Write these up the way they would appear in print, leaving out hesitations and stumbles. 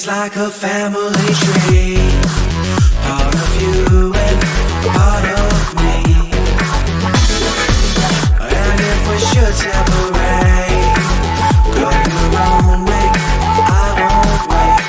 It's like a family tree, part of you and part of me. And if we should separate, go your own way, I won't wait.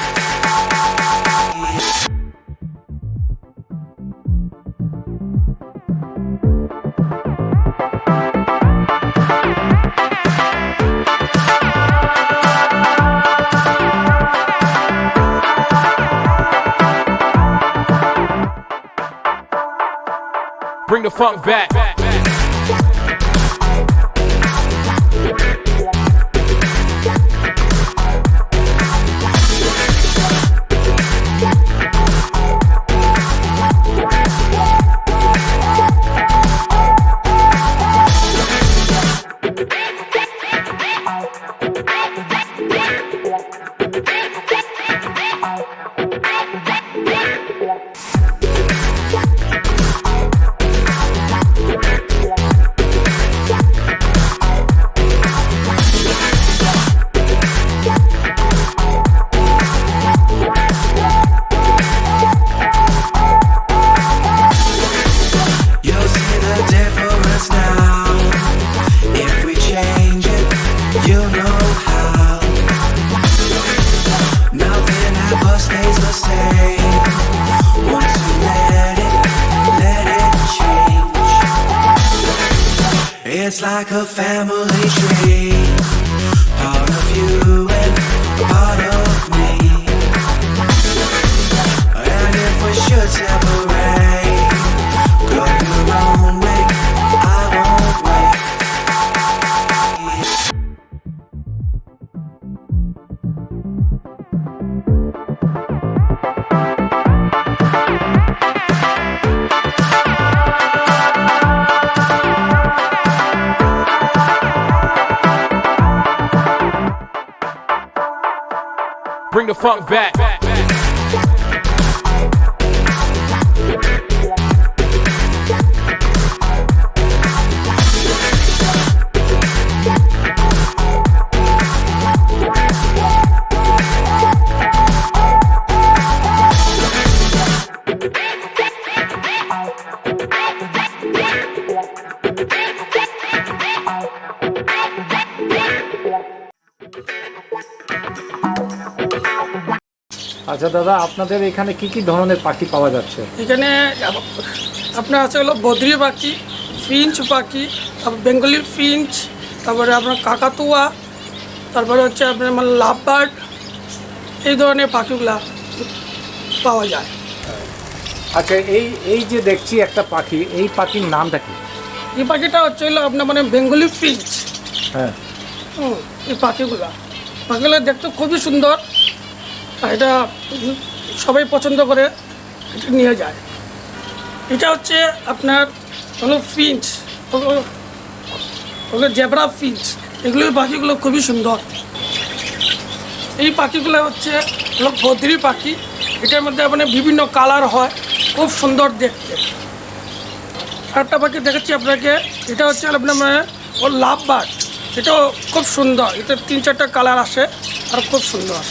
Bring the funk back. It's like a family tree, part of you and part of me. And if we should separate, go your own way, I won't wait. Bring the funk back. আচ্ছা দাদা, আপনাদের এখানে কি কি ধরনের পাখি পাওয়া যাচ্ছে? এখানে আপনার আছে হলো বদ্রি পাখি, ফিঞ্চ পাখি, তারপর বেঙ্গলি ফিঞ্চ, তারপরে আপনার কাকাতুয়া, তারপরে হচ্ছে আপনার মানে লাভ বার্ড, এই ধরনের পাখিগুলা পাওয়া যায়। আচ্ছা, এই যে দেখছি একটা পাখি, এই পাখির নামটা কি? এই পাখিটা হচ্ছে হলো আপনার মানে বেঙ্গলি ফিঞ্চ। হ্যাঁ, এই পাখিগুলো দেখতে খুবই সুন্দর, এটা সবাই পছন্দ করে, এটা নিয়ে যায়। এটা হচ্ছে আপনার হলো ফিঞ্চ, হলো জেব্রা ফিঞ্চ, এগুলো পাখিগুলো খুবই সুন্দর। এই পাখিগুলো হচ্ছে হলো বদ্রি পাখি, এটার মধ্যে আপনার বিভিন্ন কালার হয়, খুব সুন্দর দেখতে। আরেকটা পাখি দেখাচ্ছি আপনাকে, এটা হচ্ছে আপনার ও লাভ বার্ড, এটাও খুব সুন্দর, এটা 3-4টা কালার আসে আর খুব সুন্দর।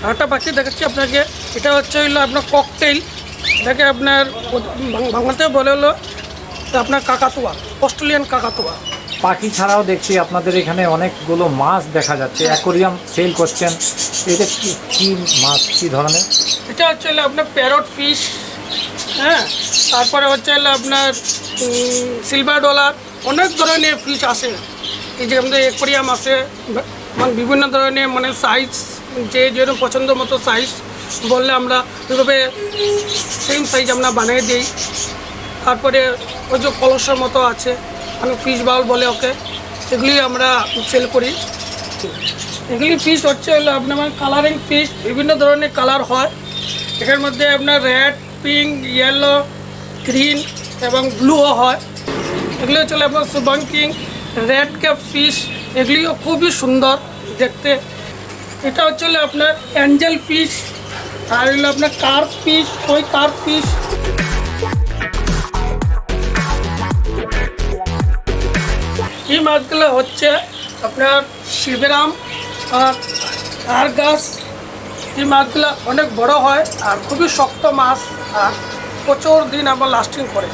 আরেকটা পাখি দেখাচ্ছি আপনাকে, এটা হচ্ছে হলো আপনার ককটেইল, এটাকে আপনার বাংলাতে বলে হলো আপনার কাকাতুয়া, অস্ট্রেলিয়ান কাকাতুয়া। পাখি ছাড়াও দেখছি আপনাদের এখানে অনেকগুলো মাছ দেখা যাচ্ছে, অ্যাকোরিয়াম সেল করছেন, এটা কি মাছ, কি ধরনের? এটা হচ্ছে হলো আপনার প্যারট ফিশ, হ্যাঁ, তারপরে হচ্ছে হলো আপনার সিলভার ডলার, অনেক ধরনের ফিশ আছে। এই যে আমাদের অ্যাকোরিয়াম আছে, মানে বিভিন্ন ধরনের মানে সাইজ, যে যেরকম পছন্দ মতো সাইজ বললে আমরা ওইভাবে সেম সাইজ আমরা বানিয়ে দিই। তারপরে ওই যে কলসের মতো আছে, মানে ফিশ বাউল বলে ওকে, এগুলি আমরা সেল করি। এগুলি ফিশ হচ্ছে হলো আপনার মানে কালারিং ফিশ, বিভিন্ন ধরনের কালার হয়, এটার মধ্যে আপনার রেড, পিঙ্ক, ইয়েলো, গ্রিন এবং ব্লুও হয়। এগুলি হচ্ছে আপনার সুবাং কিং, রেড ক্যাপ ফিশ, এগুলিও খুবই সুন্দর দেখতে। এটা হচ্ছে আপনার অ্যাঞ্জেল ফিশ, আর হলো আপনার কার্প ফিশ, ওই কার্প ফিশ। এই মাছগুলো হচ্ছে আপনার শিবরাম আর আরগাস, এই মাছগুলো অনেক বড় হয় আর খুবই শক্ত মাছ আর প্রচুর দিন আবার লাস্টিং করে।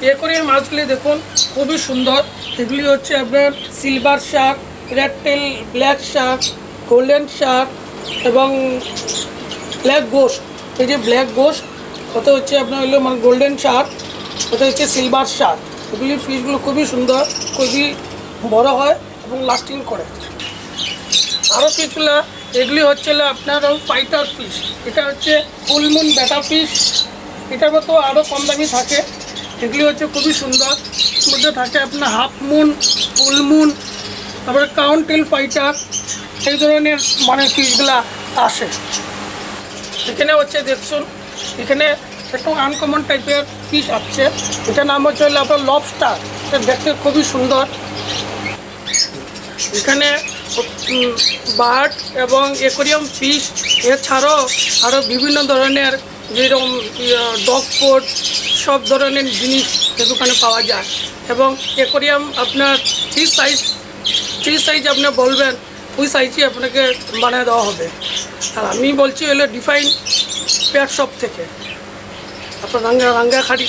অ্যাকোয়ারিয়াম মাছগুলি দেখুন খুবই সুন্দর। এগুলি হচ্ছে আপনার silver Shark, red tail, black Shark, golden Shark এবং ব্ল্যাক গোস্ট। এই যে ব্ল্যাক গোস্ট ওটা হচ্ছে আপনার হলো মানে গোল্ডেন শার্ক, ওটা হচ্ছে সিলভার শার্ক। এগুলি ফিশগুলো খুবই সুন্দর, খুবই বড় হয় এবং লাস্টিং করে। আরও ফিশগুলো এগুলি হচ্ছে আপনার ফাইটার ফিশ। এটা হচ্ছে ফুল মুন বেটা ফিশ, এটার মতো আরও কম দামি থাকে। এগুলি হচ্ছে খুবই সুন্দর, এর মধ্যে থাকে আপনার হাফ মুন, ফুল মুন, তারপরে কাউন্টেল ফাইটার, এই ধরনের মানে ফিশগুলা আসে। এখানে হচ্ছে দেখুন, এখানে একটু আনকমন টাইপের ফিশ আসছে, এটার নাম হচ্ছে আপনার লবস্টার। এটা দেখতে খুবই সুন্দর। এখানে বার্ড এবং অ্যাকোয়ারিয়াম ফিশ এছাড়াও আরও বিভিন্ন ধরনের যেরকম ডগ ফুড সব ধরনের জিনিস এই দোকানে পাওয়া যায়। এবং অ্যাকোয়ারিয়াম আপনার থ্রি সাইজ আপনি বলবেন ওই সাইজই আপনাকে বানিয়ে দেওয়া হবে। আর আমি বলছি হলো ডিফাইন পেট শপ থেকে, আপনার রাঙ্গাখাড়ি।